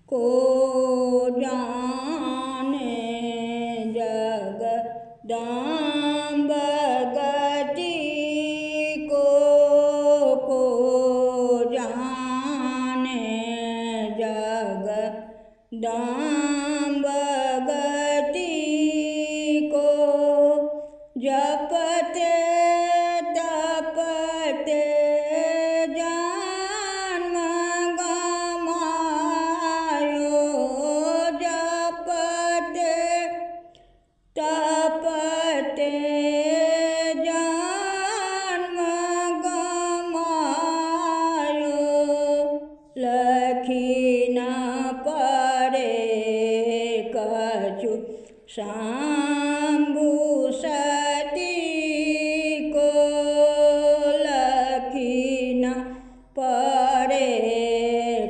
को जाने जगदम्ब गति को जाने जगदम्ब गति को जपते तपते जन्म गमायो जपते तपते जन्म गमायो लखी न परे कछु शंभु सती को लखी न परे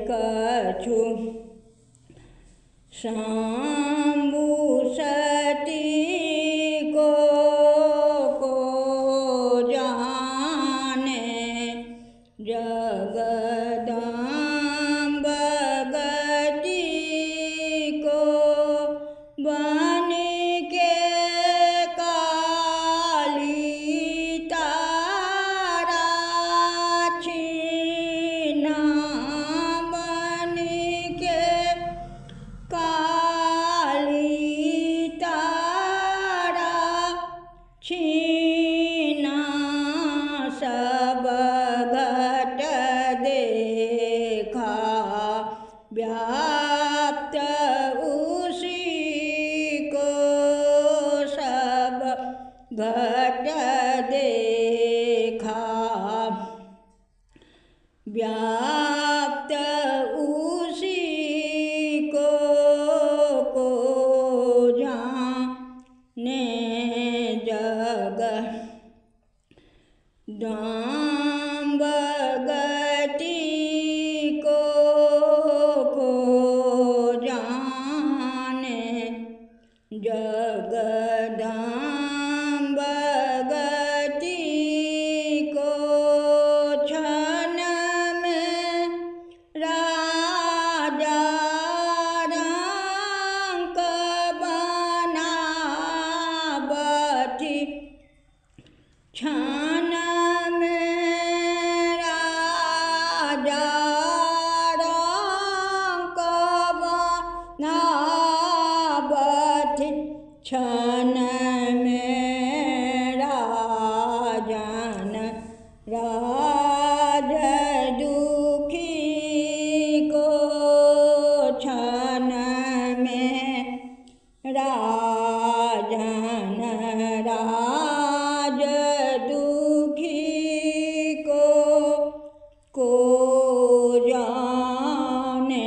कछु शंभु सती को जाने जगदम्ब गति को बन के काली तारा छीना बन के काली तारा छीना सब घट देखा व्याप्त उसी को सब घट देखा व्याप्त उसी को जाने जगदम्ब गति को जाने जगदम्ब गति को क्षण में राजा रंक बनावटी क्षण में राजा रंक बनावटी क्षण में राजन राज दुखी को क्षण में राजन राज दुखी को जाने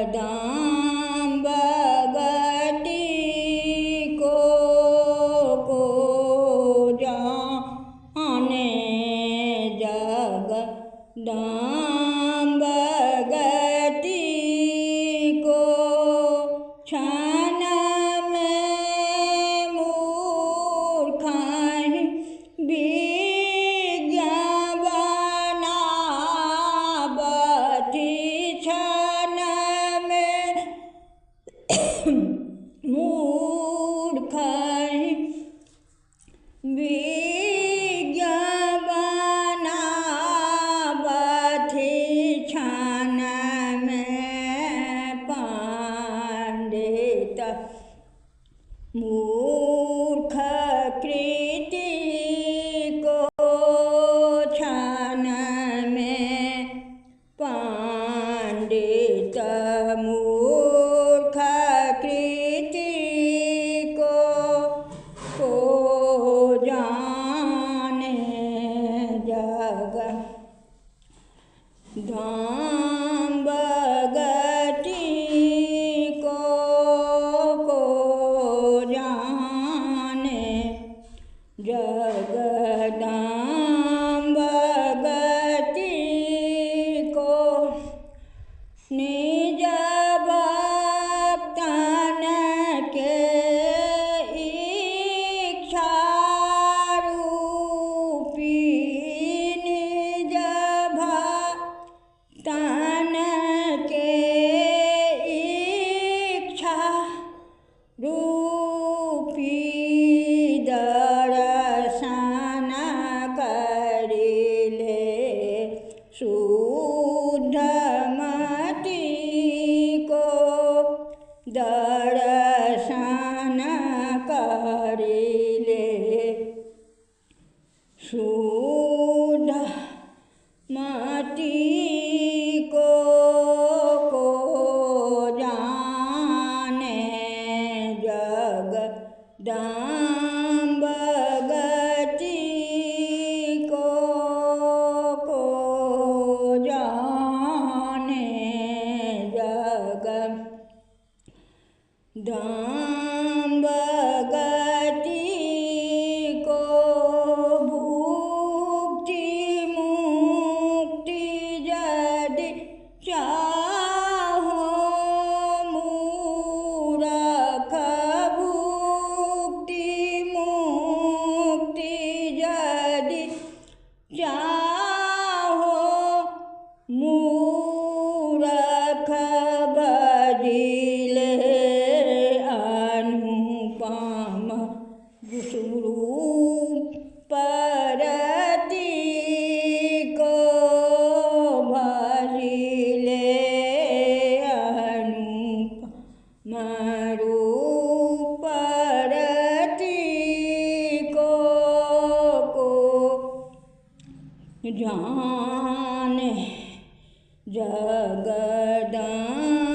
जगदम्ब गति को जाने जगदम्ब गति को क्षण में मूर्खन विज्ञा बनावटी क्षण में मूर्खन विज्ञा बनावटी क्षण में पंडित मूर्ख कृति को क्षण में पंडित मूर्ख कृति को जाने जगदम्ब गति को जाने जगदम्ब गति को निज भक्तन के इच्छा रूपी निज भक्तन शुद्ध मति को दर्शन करिले शुद्ध मति को जाने जगदम्ब गति को जाने जगदम्ब गति को भुक्ति मुक्ति यदि चाहो मूरख भुक्ति मुक्ति यदि चाहो मूरख भजिले अनुपम स्वरूप परति को भजिले अनुपम रूप परति को जाने जगदम्ब